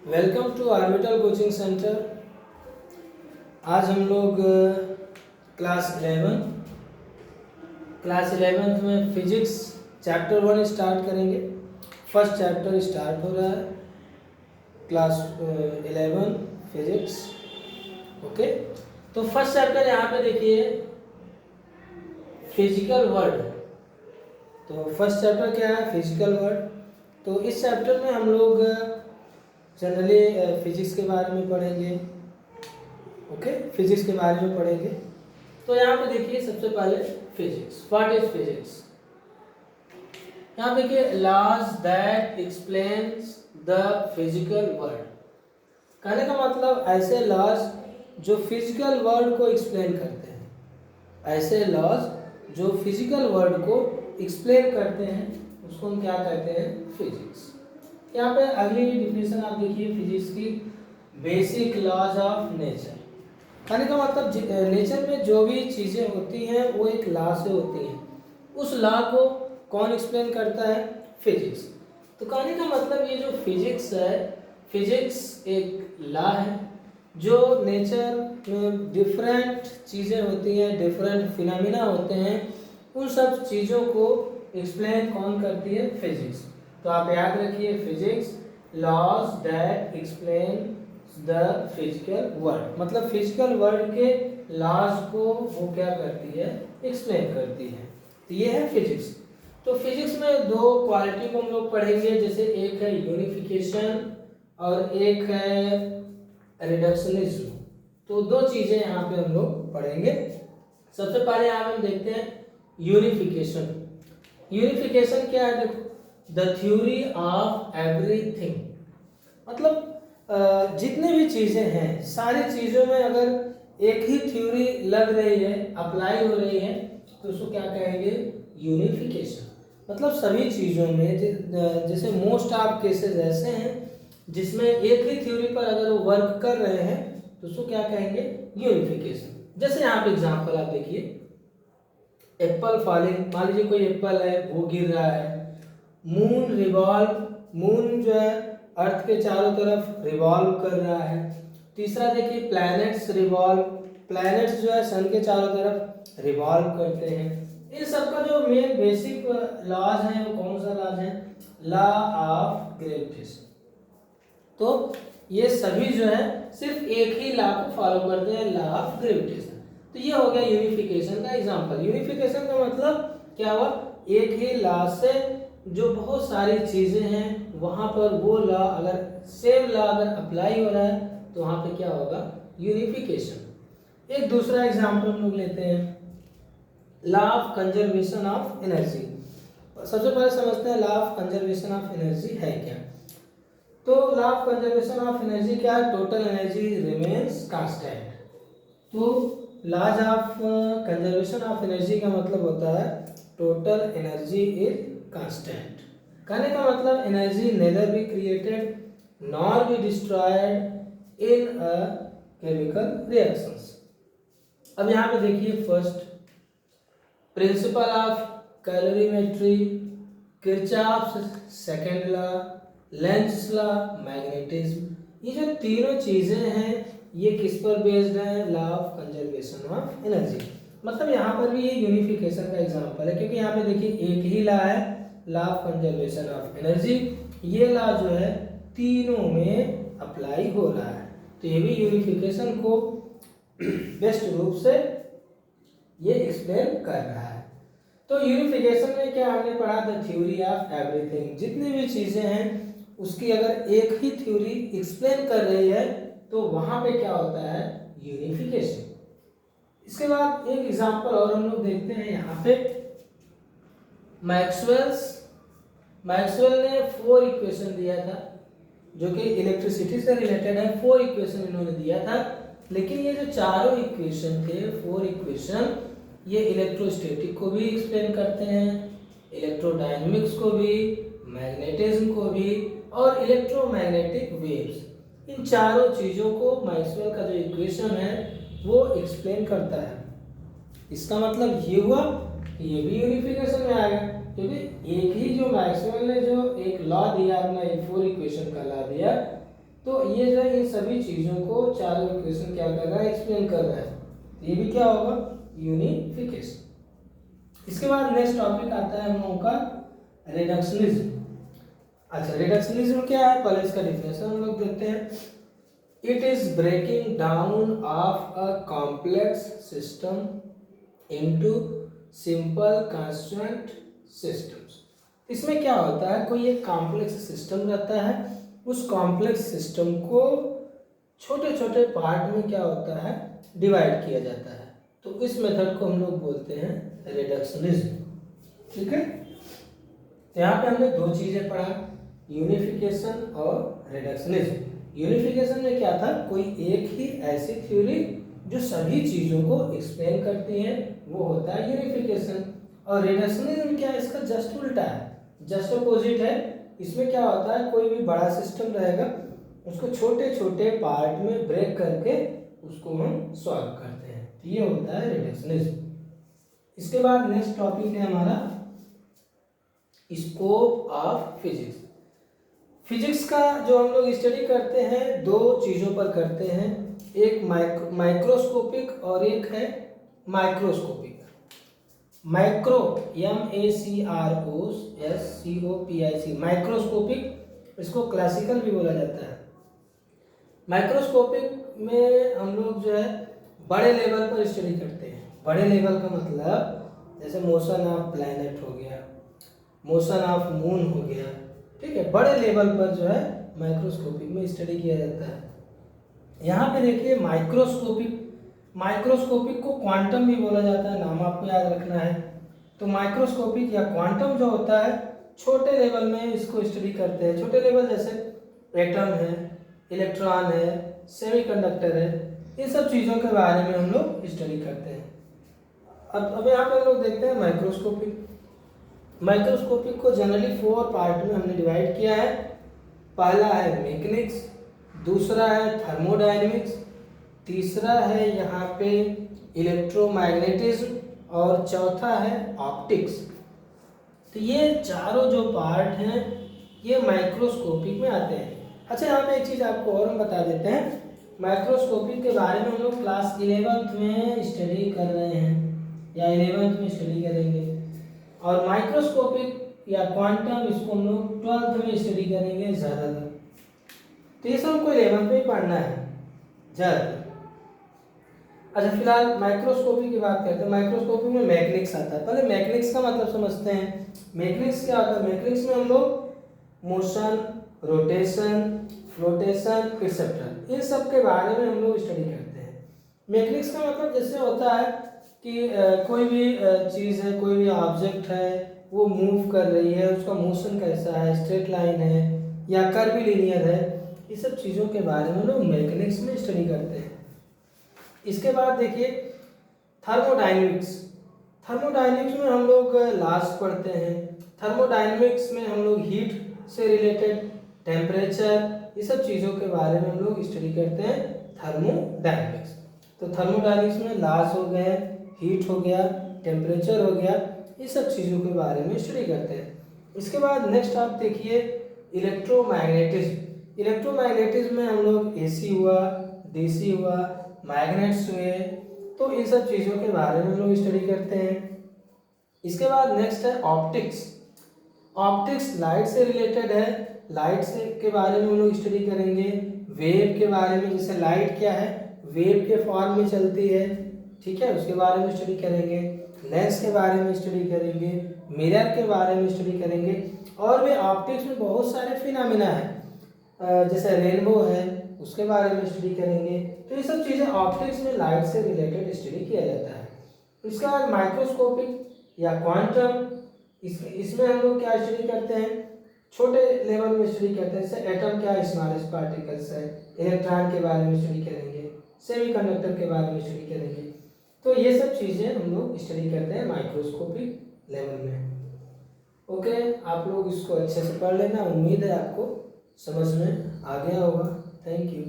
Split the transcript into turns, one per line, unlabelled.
Welcome to orbital coaching centre. आज हम लोग क्लास 11th में फिजिक्स चैप्टर 1 स्टार्ट करेंगे। फर्स्ट चैप्टर स्टार्ट हो रहा है, क्लास 11 फिजिक्स। ओके, तो फर्स्ट चैप्टर यहाँ पे देखिए फिजिकल वर्ल्ड। तो फर्स्ट चैप्टर क्या है? Physical world. तो इस चैप्टर में हम लोग जनरली फिजिक्स के बारे में पढ़ेंगे। ओके, फिजिक्स के बारे में पढ़ेंगे। तो यहाँ पे देखिए सबसे पहले फिजिक्स। What is physics? यहाँ देखिए laws that explains the physical world. कहने का मतलब ऐसे लॉज जो फिजिकल वर्ल्ड को एक्सप्लेन करते हैं, ऐसे लॉज जो फिजिकल वर्ल्ड को एक्सप्लेन करते हैं उसको हम क्या कहते हैं? फिजिक्स। यहाँ पे अगली डिफिनेशन आप देखिए फिजिक्स की, बेसिक लॉज ऑफ नेचर। कहने का मतलब नेचर में जो भी चीज़ें होती हैं वो एक लॉ से होती हैं। उस लॉ को कौन एक्सप्लेन करता है? फिजिक्स। तो कहने का मतलब ये जो फिजिक्स है, फिजिक्स एक लॉ है जो नेचर में डिफरेंट चीज़ें होती हैं, डिफरेंट फिनोमिना होते हैं, उन सब चीज़ों को एक्सप्लेन कौन करती है? फिजिक्स। तो आप याद रखिए physics laws that explain the physical world, मतलब फिजिकल वर्ल्ड के लॉज को वो क्या करती है? एक्सप्लेन करती है। तो ये है फिजिक्स। तो फिजिक्स में दो क्वालिटी को हम लोग पढ़ेंगे, जैसे एक है यूनिफिकेशन और एक है रिडक्शनिज्म। तो दो चीजें यहाँ पे हम लोग पढ़ेंगे। सबसे पहले यहाँ हम देखते हैं यूनिफिकेशन। यूनिफिकेशन क्या है? देखो, द थ्योरी ऑफ एवरीथिंग, मतलब जितने भी चीजें हैं सारी चीजों में अगर एक ही थ्योरी लग रही है, अप्लाई हो रही है, तो उसको क्या कहेंगे? यूनिफिकेशन। मतलब सभी चीजों में जैसे मोस्ट ऑफ केसेस ऐसे हैं जिसमें एक ही थ्योरी पर अगर वो वर्क कर रहे हैं तो उसको क्या कहेंगे? यूनिफिकेशन। जैसे यहाँ पे एग्जांपल आप देखिए, एप्पल फॉलिंग, मान लीजिए कोई एप्पल है वो गिर रहा है। मून रिवॉल्व, मून जो है अर्थ के चारों तरफ रिवॉल्व कर रहा है। तीसरा देखिए प्लैनेट्स रिवॉल्व, प्लैनेट्स जो है सन के चारों तरफ रिवॉल्व करते हैं। इन सब का जो मेन बेसिक लॉज है वो कौन सा लॉज है? Law of gravitation. तो ये सभी जो है सिर्फ एक ही लॉ को फॉलो करते हैं, लॉ ऑफ ग्रेविटेशन। तो ये हो गया यूनिफिकेशन का एग्जांपल। यूनिफिकेशन का मतलब क्या हुआ? एक ही लॉ से जो बहुत सारी चीजें हैं वहां पर वो लॉ अगर सेम लॉ अगर अप्लाई हो रहा है तो वहां पे क्या होगा? यूनिफिकेशन। एक दूसरा एग्जांपल हम लोग लेते हैं, law of conservation of energy. सबसे पहले समझते हैं law of conservation of energy है क्या। तो law of conservation of energy क्या है? Total energy remains constant. तो laws of conservation of energy का मतलब होता है टोटल एनर्जी इज कांस्टेंट। कहने का मतलब energy nether be created nor be destroyed in a chemical reactions. अब यहाँ पे देखिए first principle of calorimetry, Kirchhoff's second law, Lenz law, magnetism. ये जो तीनों चीजें हैं ये किस पर बेस्ड है? Law of conservation of energy. मतलब यहाँ पर भी ये यूनिफिकेशन का एग्जांपल है, क्योंकि यहाँ पे देखिए एक ही लॉ है, law of conservation of energy. ये लॉ जो है तीनों में अप्लाई हो रहा है। तो ये भी यूनिफिकेशन को बेस्ट रूप से ये एक्सप्लेन कर रहा है। तो यूनिफिकेशन में क्या हमने पढ़ा? The theory of everything. जितनी भी चीजें हैं उसकी अगर एक ही थ्योरी एक्सप्लेन कर रही है तो वहां पे क्या होता है? यूनिफिकेशन। इसके बाद एक एग्जांपल और हम लोग देखते हैं यहाँ पे, मैक्सवेल ने 4 इक्वेशन दिया था जो कि इलेक्ट्रिसिटी से रिलेटेड है। 4 इक्वेशन इन्होंने दिया था, लेकिन ये जो चारों इक्वेशन थे, 4 इक्वेशन, ये इलेक्ट्रोस्टैटिक को भी एक्सप्लेन करते हैं, इलेक्ट्रोडायनेमिक्स को भी, मैग्नेटिज्म को भी, और इलेक्ट्रोमैग्नेटिक वेव्स। इन चारों चीजों को मैक्सवेल का जो इक्वेशन है वो एक्सप्लेन करता है। इसका मतलब ये हुआ कि ये भी यूनिफिकेशन में आएगा, क्योंकि एक ही जो मैक्सवेल ने जो एक लॉ दिया अपना, एक 4 इक्वेशन का लॉ दिया, तो ये जो है इन सभी चीज़ों को चारों इक्वेशन क्या कर रहा है, एक्सप्लेन कर रहा है। तो ये भी क्या होगा, यूनिफिकेशन। इसके बाद नेक्स्ट टॉपिक आता है हम लोगों का रिडक्शनिज्म। अच्छा, रिडक्शनिज्म क्या है, पहले इसका डिफिनेशन हम लोग देखते हैं। It is breaking down of a complex system into simple constant systems. इसमें क्या होता है, कोई एक कॉम्प्लेक्स सिस्टम रहता है, उस कॉम्प्लेक्स सिस्टम को छोटे छोटे पार्ट में क्या होता है, डिवाइड किया जाता है। तो इस मेथड को हम लोग बोलते हैं रिडक्शनिज्म। ठीक है, तो यहाँ पे हमने दो चीजें पढ़ा, यूनिफिकेशन और रिडक्शनिज्म। यूनिफिकेशन में क्या था, कोई एक ही ऐसी थ्योरी जो सभी चीजों को एक्सप्लेन करती है, वो होता है यूनिफिकेशन। और रिडक्शनिज्म क्या है, इसका जस्ट उल्टा है, जस्ट अपोजिट है। इसमें क्या होता है, कोई भी बड़ा सिस्टम रहेगा, उसको छोटे छोटे पार्ट में ब्रेक करके उसको हम सॉल्व करते हैं। तो ये होता है रिडक्शनिज्म। इसके बाद नेक्स्ट टॉपिक है हमारा स्कोप ऑफ फिजिक्स। फिजिक्स का जो हम लोग स्टडी करते हैं, दो चीज़ों पर करते हैं, एक माइक्रोस्कोपिक और एक है माइक्रोस्कोपिक। माइक्रो MACROSCOPIC माइक्रोस्कोपिक, इसको क्लासिकल भी बोला जाता है। माइक्रोस्कोपिक में हम लोग जो है बड़े लेवल पर स्टडी करते हैं। बड़े लेवल का मतलब जैसे मोशन ऑफ प्लैनेट हो गया, मोशन ऑफ मून हो गया, ठीक है, बड़े लेवल पर जो है माइक्रोस्कोपिक में स्टडी किया जाता है। यहाँ पे देखिए माइक्रोस्कोपिक, माइक्रोस्कोपिक को क्वांटम भी बोला जाता है, नाम आपको याद रखना है। तो माइक्रोस्कोपिक या क्वांटम जो होता है, छोटे लेवल में इसको स्टडी करते हैं। छोटे लेवल जैसे एटम है, इलेक्ट्रॉन है, सेमीकंडक्टर है, इन सब चीज़ों के बारे में हम लोग स्टडी करते हैं। अब यहाँ पे हम लोग देखते हैं माइक्रोस्कोपिक। माइक्रोस्कोपिक को जनरली 4 पार्ट में हमने डिवाइड किया है। पहला है मैकेनिक्स, दूसरा है थर्मोडायनेमिक्स, तीसरा है यहाँ पे इलेक्ट्रोमैग्नेटिज्म और चौथा है ऑप्टिक्स। तो ये चारों जो पार्ट हैं ये माइक्रोस्कोपिक में आते हैं। अच्छा, यहाँ पे एक चीज़ आपको और हम बता देते हैं, माइक्रोस्कोपिक के बारे में हम लोग क्लास 11th में स्टडी कर रहे हैं या 11th में स्टडी करेंगे, और माइक्रोस्कोपिक या क्वांटम इसको हम लोग 12th में स्टडी करेंगे ज़्यादातर। तो ये सब हमको 11th में ही पढ़ना है ज़्यादातर। अच्छा, फिलहाल माइक्रोस्कोपी की बात करते हैं। माइक्रोस्कोपी में मैकेनिक्स आता है। पहले मैकेनिक्स का मतलब समझते हैं। मैकेनिक्स क्या होता है, मैकेनिक्स में हम लोग मोशन, रोटेशन, फ्लोटेशन एक्सेट्रा, इन सब के बारे में हम लोग स्टडी करते हैं। मैकेनिक्स का मतलब जैसे होता है कि कोई भी चीज़ है, कोई भी ऑब्जेक्ट है, वो मूव कर रही है, उसका मोशन कैसा है, स्ट्रेट लाइन है या कर्वीलिनियर है, ये सब चीज़ों के बारे में हम लोग मैकेनिक्स में स्टडी करते हैं। इसके बाद देखिए थर्मोडायनेमिक्स। थर्मोडायनेमिक्स में हम लोग लॉस पढ़ते हैं। थर्मोडायनेमिक्स में हम लोग हीट से रिलेटेड, टेम्परेचर, ये सब चीज़ों के बारे में हम लोग स्टडी करते हैं थर्मोडायनेमिक्स। तो थर्मोडायनेमिक्स में लॉस हो गए, हीट हो गया, टेम्परेचर हो गया, ये सब चीज़ों के बारे में स्टडी करते हैं। इसके बाद नेक्स्ट आप देखिए इलेक्ट्रोमैग्नेटिज्म। इलेक्ट्रोमैग्नेटिज्म में हम लोग AC हुआ, DC हुआ, मैग्नेट्स हुए, तो इन सब चीज़ों के बारे में हम लोग स्टडी करते हैं। इसके बाद नेक्स्ट है ऑप्टिक्स। ऑप्टिक्स लाइट से रिलेटेड है, लाइट से के बारे में हम लोग स्टडी करेंगे। वेव के बारे में, जैसे लाइट क्या है, वेव के फॉर्म में चलती है, ठीक है, उसके बारे में स्टडी करेंगे। लेंस के बारे में स्टडी करेंगे, मिरर के बारे में स्टडी करेंगे। और भी ऑप्टिक्स में बहुत सारे फिनोमेना है, जैसे रेनबो है, उसके बारे में स्टडी करेंगे। तो ये सब चीज़ें ऑप्टिक्स में लाइट से रिलेटेड स्टडी किया जाता है। इसके बाद माइक्रोस्कोपिक या क्वांटम, इसमें हम लोग क्या स्टडी करते हैं, छोटे लेवल में स्टडी करते हैं। जैसे एटम क्या स्मॉलेस्ट पार्टिकल्स है, इलेक्ट्रॉन के बारे में स्टडी करेंगे, सेमीकंडक्टर के बारे में स्टडी करेंगे। तो ये सब चीज़ें हम लोग स्टडी करते हैं माइक्रोस्कोपिक लेवल में। ओके, आप लोग इसको अच्छे से पढ़ लेना। उम्मीद है आपको समझ में आ गया होगा। Thank you.